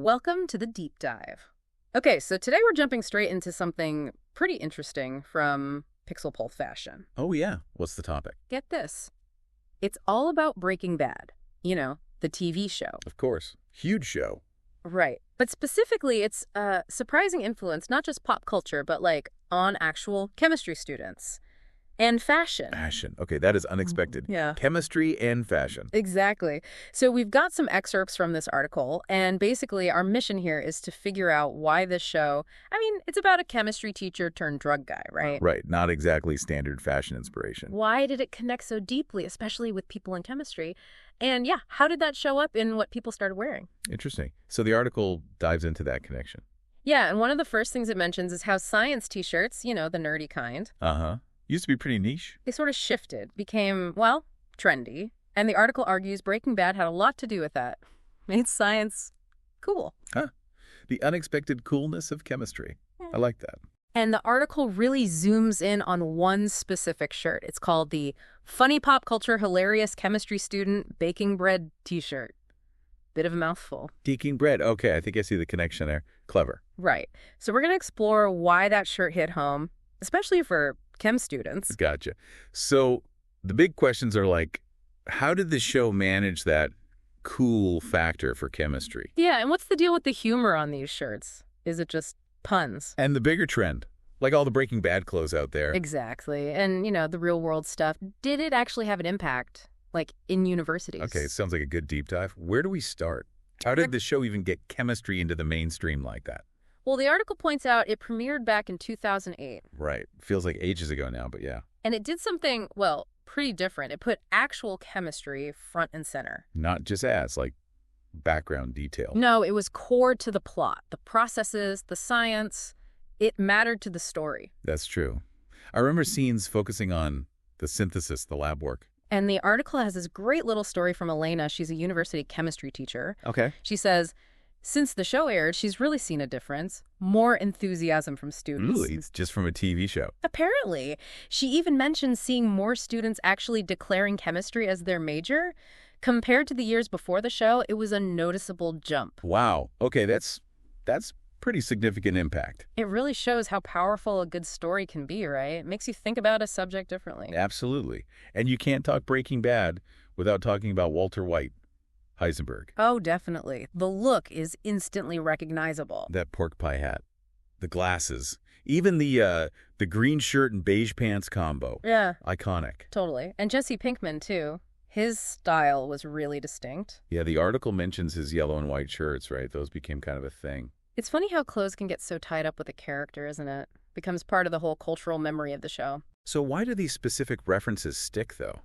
Welcome to the deep dive. Okay, so today we're jumping straight into something pretty interesting from Pixel Pulp fashion. Oh, yeah. What's the topic? Get this. It's all about Breaking Bad. You know, the TV show. Of course. Huge show. Right. But specifically, it's a surprising influence, not just pop culture, but like on actual chemistry students. And fashion. Fashion. Okay, that is unexpected. Yeah. Chemistry and fashion. Exactly. So we've got some excerpts from this article, and basically our mission here is to figure out why this show, it's about a chemistry teacher turned drug guy, right? Right. Not exactly standard fashion inspiration. Why did it connect so deeply, especially with people in chemistry? And yeah, how did that show up in what people started wearing? Interesting. So the article dives into that connection. Yeah, and one of the first things it mentions is how science t-shirts, the nerdy kind, Uh-huh. Used to be pretty niche. they sort of shifted, became, well, trendy. And the article argues Breaking Bad had a lot to do with that. Made science cool. Huh. The unexpected coolness of chemistry. I like that. And the article really zooms in on one specific shirt. It's called the Funny Pop Culture Hilarious Chemistry Student Baking Bread T-shirt. Bit of a mouthful. Baking bread. Okay, I think I see the connection there. Clever. Right. So we're going to explore why that shirt hit home, especially for chem students. Gotcha. So the big questions are like, how did the show manage that cool factor for chemistry? Yeah, and what's the deal with the humor on these shirts? Is it just puns? And the bigger trend, like all the Breaking Bad clothes out there. Exactly. And, the real world stuff. Did it actually have an impact, like in universities? Okay, sounds like a good deep dive. Where do we start? How did the show even get chemistry into the mainstream like that? Well, the article points out it premiered back in 2008. Right. Feels like ages ago now, but yeah. And it did something, well, pretty different. It put actual chemistry front and center. Not just like background detail. No, it was core to the plot. The processes, the science, it mattered to the story. That's true. I remember scenes focusing on the synthesis, the lab work. And the article has this great little story from Elena. She's a university chemistry teacher. Okay. She says, since the show aired, she's really seen a difference. More enthusiasm from students. Really? It's just from a TV show. Apparently. She even mentioned seeing more students actually declaring chemistry as their major. Compared to the years before the show, it was a noticeable jump. Wow. Okay, that's pretty significant impact. It really shows how powerful a good story can be, right? It makes you think about a subject differently. Absolutely. And you can't talk Breaking Bad without talking about Walter White, Heisenberg. Oh, definitely. The look is instantly recognizable. That pork pie hat, the glasses, even the green shirt and beige pants combo. Yeah. Iconic. Totally. And Jesse Pinkman, too. His style was really distinct. Yeah, the article mentions his yellow and white shirts, right? Those became kind of a thing. It's funny how clothes can get so tied up with a character, isn't it? Becomes part of the whole cultural memory of the show. So why do these specific references stick, though?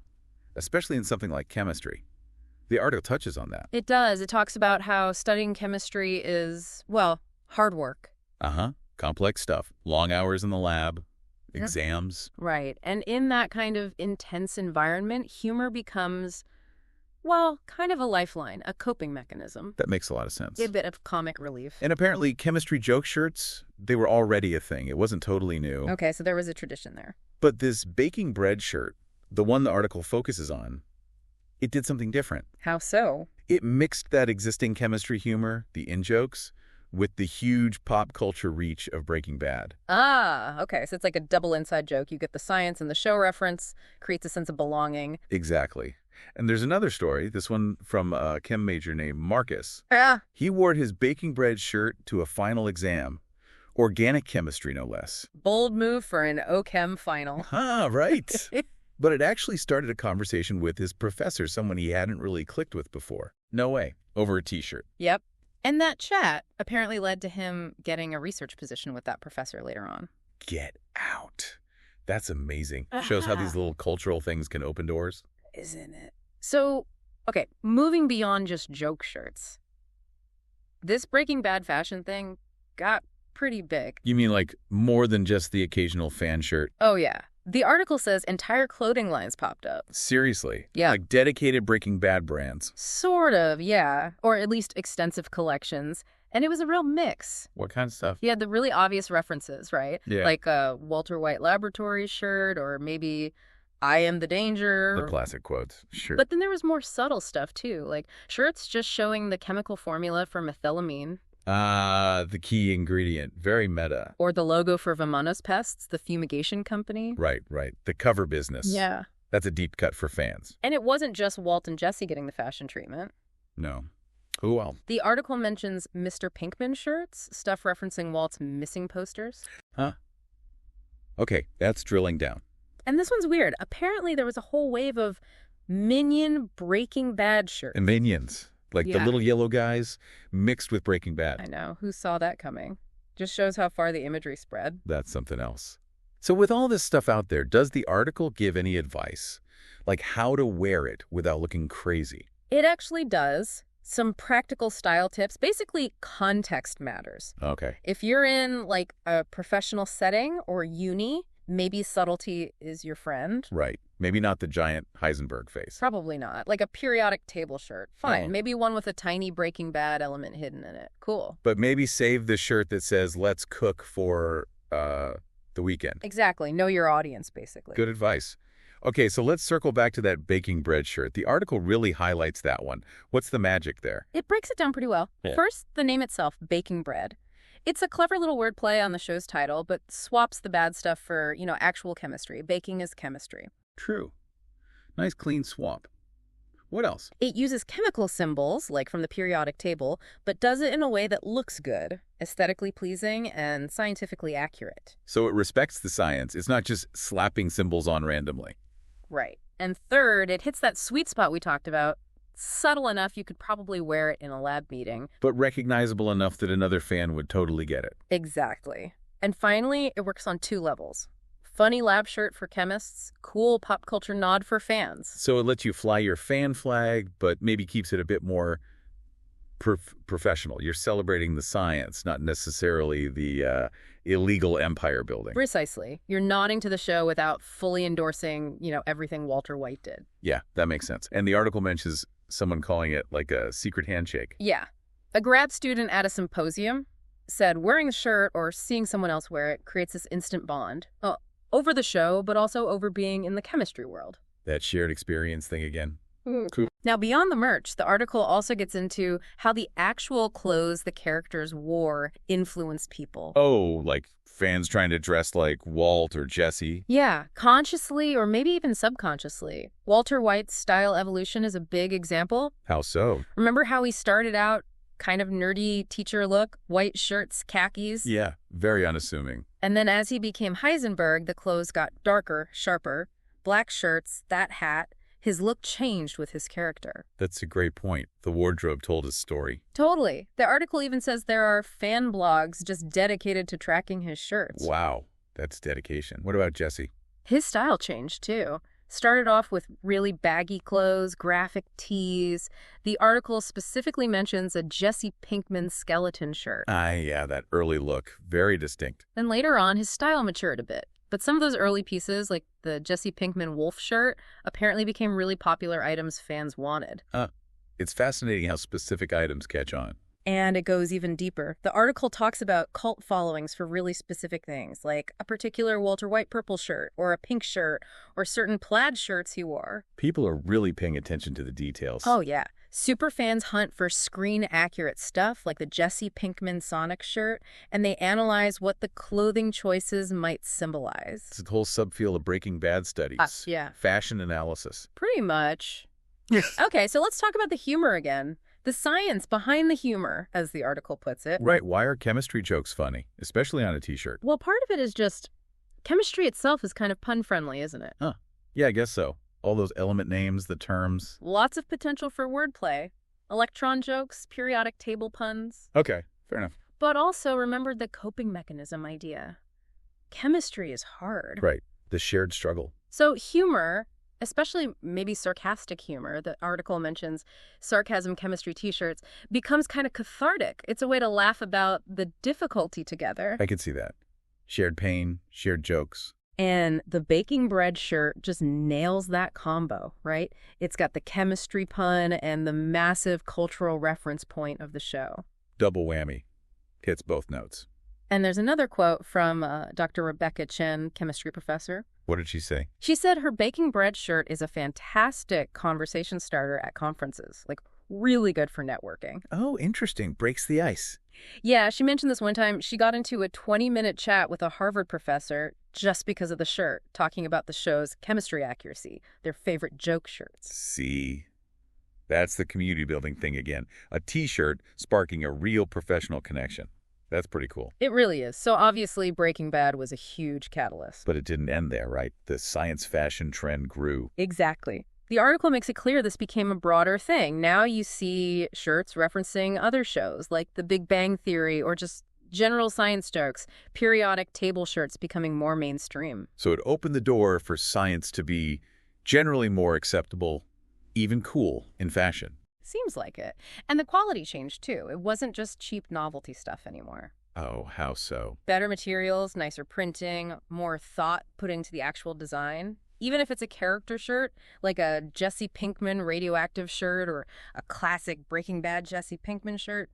Especially in something like chemistry. The article touches on that. It does. It talks about how studying chemistry is, well, hard work. Uh-huh. Complex stuff. Long hours in the lab. Exams. Right. And in that kind of intense environment, humor becomes, well, kind of a lifeline, a coping mechanism. That makes a lot of sense. A bit of comic relief. And apparently chemistry joke shirts, they were already a thing. It wasn't totally new. Okay, so there was a tradition there. But this baking bread shirt, the one the article focuses on, it did something different. How so? It mixed that existing chemistry humor, the in-jokes, with the huge pop culture reach of Breaking Bad. Ah, okay. So it's like a double inside joke. You get the science and the show reference, creates a sense of belonging. Exactly. And there's another story, this one from a chem major named Marcus. Yeah. He wore his baking bread shirt to a final exam. Organic chemistry, no less. Bold move for an OChem final. Ah, right. But it actually started a conversation with his professor, someone he hadn't really clicked with before. No way. Over a T-shirt. Yep. And that chat apparently led to him getting a research position with that professor later on. Get out. That's amazing. Shows how these little cultural things can open doors. Isn't it? So, okay, moving beyond just joke shirts. This Breaking Bad fashion thing got pretty big. You mean like more than just the occasional fan shirt? Oh, yeah. The article says entire clothing lines popped up. Seriously? Yeah. Like dedicated Breaking Bad brands? Sort of, yeah. Or at least extensive collections. And it was a real mix. What kind of stuff? You had the really obvious references, right? Yeah. Like a Walter White Laboratories shirt, or maybe I am the danger. The classic quotes, sure. But then there was more subtle stuff, too, like shirts just showing the chemical formula for methylamine. The key ingredient. Very meta. Or the logo for Vamonos Pests, the fumigation company. Right. The cover business. Yeah. That's a deep cut for fans. And it wasn't just Walt and Jesse getting the fashion treatment. No. Who else? The article mentions Mr. Pinkman shirts, stuff referencing Walt's missing posters. Huh? Okay, that's drilling down. And this one's weird. Apparently there was a whole wave of Minion Breaking Bad shirts. And minions. Like the little yellow guys mixed with Breaking Bad. I know. Who saw that coming? Just shows how far the imagery spread. That's something else. So with all this stuff out there, does the article give any advice? Like how to wear it without looking crazy? It actually does. Some practical style tips. Basically, context matters. Okay. If you're in like a professional setting or uni, maybe subtlety is your friend. Right. Maybe not the giant Heisenberg face. Probably not. Like a periodic table shirt. Fine. Oh. Maybe one with a tiny Breaking Bad element hidden in it. Cool. But maybe save the shirt that says, let's cook for the weekend. Exactly. Know your audience, basically. Good advice. Okay, so let's circle back to that baking bread shirt. The article really highlights that one. What's the magic there? It breaks it down pretty well. Yeah. First, the name itself, baking bread. It's a clever little wordplay on the show's title, but swaps the bad stuff for, actual chemistry. Baking is chemistry. True. Nice clean swap. What else? It uses chemical symbols, like from the periodic table, but does it in a way that looks good, aesthetically pleasing, and scientifically accurate. So it respects the science. It's not just slapping symbols on randomly. Right. And third, it hits that sweet spot we talked about, subtle enough you could probably wear it in a lab meeting. But recognizable enough that another fan would totally get it. Exactly. And finally, it works on two levels. Funny lab shirt for chemists, cool pop culture nod for fans. So it lets you fly your fan flag, but maybe keeps it a bit more professional. You're celebrating the science, not necessarily the illegal empire building. Precisely. You're nodding to the show without fully endorsing, everything Walter White did. Yeah, that makes sense. And the article mentions someone calling it like a secret handshake. Yeah. A grad student at a symposium said wearing the shirt or seeing someone else wear it creates this instant bond. Over the show, but also over being in the chemistry world. That shared experience thing again. Cool. Now, beyond the merch, the article also gets into how the actual clothes the characters wore influenced people. Oh, like fans trying to dress like Walt or Jesse? Yeah, consciously or maybe even subconsciously. Walter White's style evolution is a big example. How so? Remember how he started out kind of nerdy teacher look, white shirts, khakis? Yeah, very unassuming. And then as he became Heisenberg, the clothes got darker, sharper, black shirts, that hat. His look changed with his character. That's a great point. The wardrobe told his story. Totally. The article even says there are fan blogs just dedicated to tracking his shirts. Wow, that's dedication. What about Jesse? His style changed, too. Started off with really baggy clothes, graphic tees. The article specifically mentions a Jesse Pinkman skeleton shirt. Yeah, that early look. Very distinct. Then later on, his style matured a bit. But some of those early pieces, like the Jesse Pinkman wolf shirt, apparently became really popular items fans wanted. It's fascinating how specific items catch on. And it goes even deeper. The article talks about cult followings for really specific things, like a particular Walter White purple shirt, or a pink shirt, or certain plaid shirts he wore. People are really paying attention to the details. Oh, yeah. Superfans hunt for screen-accurate stuff, like the Jesse Pinkman Sonic shirt, and they analyze what the clothing choices might symbolize. It's a whole subfield of Breaking Bad studies. Yeah. Fashion analysis. Pretty much. Okay, so let's talk about the humor again. The science behind the humor, as the article puts it. Right, why are chemistry jokes funny, especially on a t-shirt? Well, part of it is just chemistry itself is kind of pun-friendly, isn't it? Yeah, I guess so. All those element names, the terms. Lots of potential for wordplay. Electron jokes, periodic table puns. Okay, fair enough. But also remember the coping mechanism idea. Chemistry is hard. Right, the shared struggle. So humor, especially maybe sarcastic humor, the article mentions sarcasm chemistry t-shirts, becomes kind of cathartic. It's a way to laugh about the difficulty together. I could see that. Shared pain, shared jokes. And the baking bread shirt just nails that combo, right? It's got the chemistry pun and the massive cultural reference point of the show. Double whammy. Hits both notes. And there's another quote from Dr. Rebecca Chen, chemistry professor. What did she say? She said her baking bread shirt is a fantastic conversation starter at conferences, like really good for networking. Oh, interesting. Breaks the ice. Yeah, she mentioned this one time she got into a 20-minute chat with a Harvard professor just because of the shirt, talking about the show's chemistry accuracy, their favorite joke shirts. See, that's the community building thing again. A T-shirt sparking a real professional connection. That's pretty cool. It really is. So obviously Breaking Bad was a huge catalyst. But it didn't end there, right? The science fashion trend grew. Exactly. The article makes it clear this became a broader thing. Now you see shirts referencing other shows like The Big Bang Theory or just general science jokes, periodic table shirts becoming more mainstream. So it opened the door for science to be generally more acceptable, even cool in fashion. Seems like it. And the quality changed too. It wasn't just cheap novelty stuff anymore. Oh, how so? Better materials, nicer printing, more thought put into the actual design. Even if it's a character shirt, like a Jesse Pinkman radioactive shirt or a classic Breaking Bad Jesse Pinkman shirt,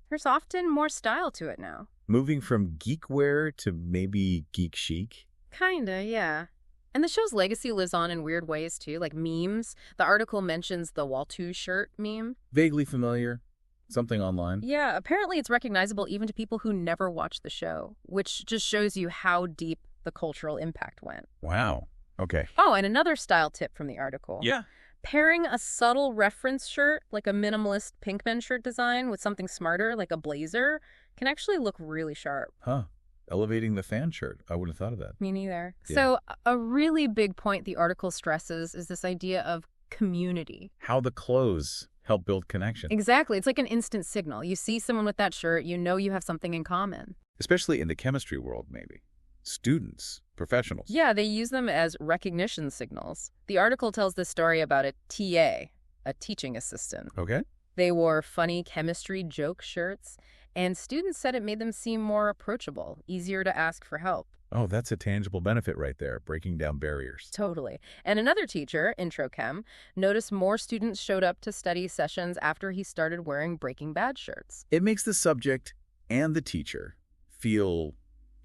there's often more style to it now. Moving from geek wear to maybe geek chic? Kinda, yeah. And the show's legacy lives on in weird ways too, like memes. The article mentions the Waltu shirt meme. Vaguely familiar. Something online. Yeah, apparently it's recognizable even to people who never watched the show, which just shows you how deep the cultural impact went. Wow. Okay. Oh, and another style tip from the article. Yeah. Pairing a subtle reference shirt, like a minimalist Pinkman shirt design, with something smarter, like a blazer, can actually look really sharp. Huh. Elevating the fan shirt. I wouldn't have thought of that. Me neither. Yeah. So a really big point the article stresses is this idea of community. How the clothes help build connection. Exactly. It's like an instant signal. You see someone with that shirt, you know you have something in common. Especially in the chemistry world, maybe. Students, professionals. Yeah, they use them as recognition signals. The article tells this story about a TA, a teaching assistant. Okay. They wore funny chemistry joke shirts, and students said it made them seem more approachable, easier to ask for help. Oh, that's a tangible benefit right there, breaking down barriers. Totally. And another teacher, Intro Chem, noticed more students showed up to study sessions after he started wearing Breaking Bad shirts. It makes the subject and the teacher feel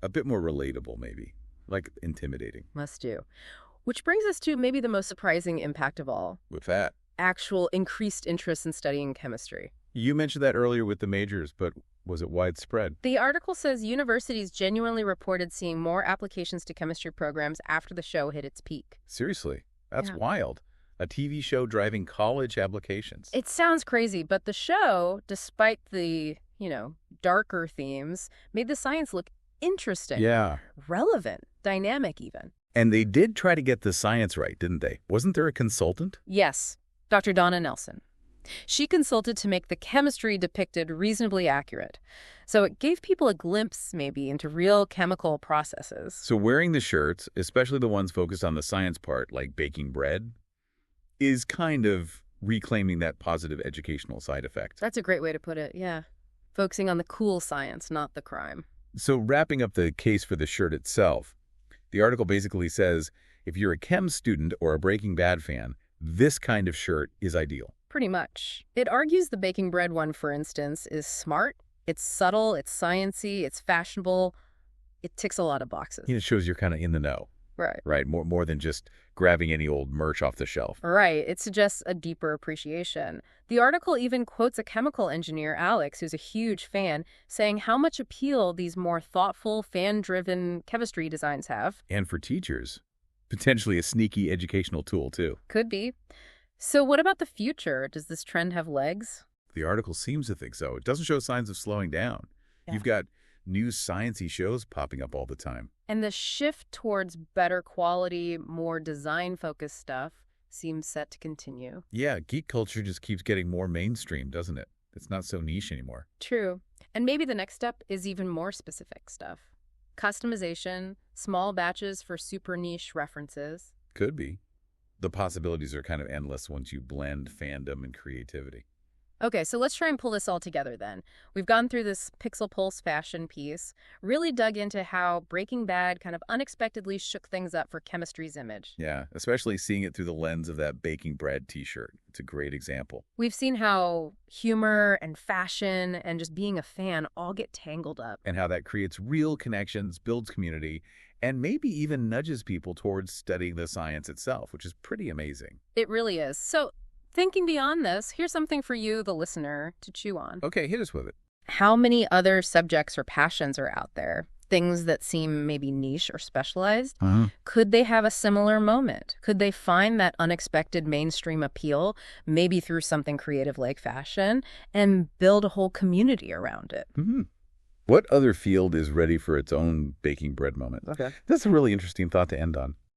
a bit more relatable, maybe, like intimidating. Must do. Which brings us to maybe the most surprising impact of all. With that, Actual increased interest in studying chemistry. you mentioned that earlier with the majors, but was it widespread? The article says universities genuinely reported seeing more applications to chemistry programs after the show hit its peak. Seriously, that's Yeah. wild. A TV show driving college applications. It sounds crazy, but the show, despite the, darker themes, made the science look interesting. Yeah. Relevant, dynamic even. And they did try to get the science right, didn't they? Wasn't there a consultant? Yes, Dr. Donna Nelson. She consulted to make the chemistry depicted reasonably accurate. So it gave people a glimpse, maybe, into real chemical processes. So wearing the shirts, especially the ones focused on the science part, like baking bread, is kind of reclaiming that positive educational side effect. That's a great way to put it, yeah. Focusing on the cool science, not the crime. So wrapping up the case for the shirt itself, the article basically says, if you're a chem student or a Breaking Bad fan, this kind of shirt is ideal. Pretty much. It argues the baking bread one, for instance, is smart, it's subtle, it's sciencey, it's fashionable. It ticks a lot of boxes. It shows you're kind of in the know, Right. right? More than just grabbing any old merch off the shelf. Right. It suggests a deeper appreciation. The article even quotes a chemical engineer, Alex, who's a huge fan, saying how much appeal these more thoughtful, fan-driven chemistry designs have. And for teachers, potentially a sneaky educational tool, too. Could be. So what about the future? Does this trend have legs? The article seems to think so. It doesn't show signs of slowing down. Yeah. You've got new science-y shows popping up all the time. And the shift towards better quality, more design-focused stuff seems set to continue. Yeah, geek culture just keeps getting more mainstream, doesn't it? It's not so niche anymore. True. And maybe the next step is even more specific stuff. Customization, small batches for super niche references. Could be. The possibilities are kind of endless once you blend fandom and creativity. Okay, so let's try and pull this all together then. We've gone through this Pixel Pulse fashion piece, really dug into how Breaking Bad kind of unexpectedly shook things up for chemistry's image. Yeah, especially seeing it through the lens of that baking bread t-shirt. It's a great example. We've seen how humor and fashion and just being a fan all get tangled up. And how that creates real connections, builds community, and maybe even nudges people towards studying the science itself, which is pretty amazing. It really is. So, thinking beyond this, here's something for you, the listener, to chew on. Okay, hit us with it. How many other subjects or passions are out there? Things that seem maybe niche or specialized? Could they have a similar moment? Could they find that unexpected mainstream appeal, maybe through something creative like fashion, and build a whole community around it? What other field is ready for its own baking bread moment? Okay. That's a really interesting thought to end on.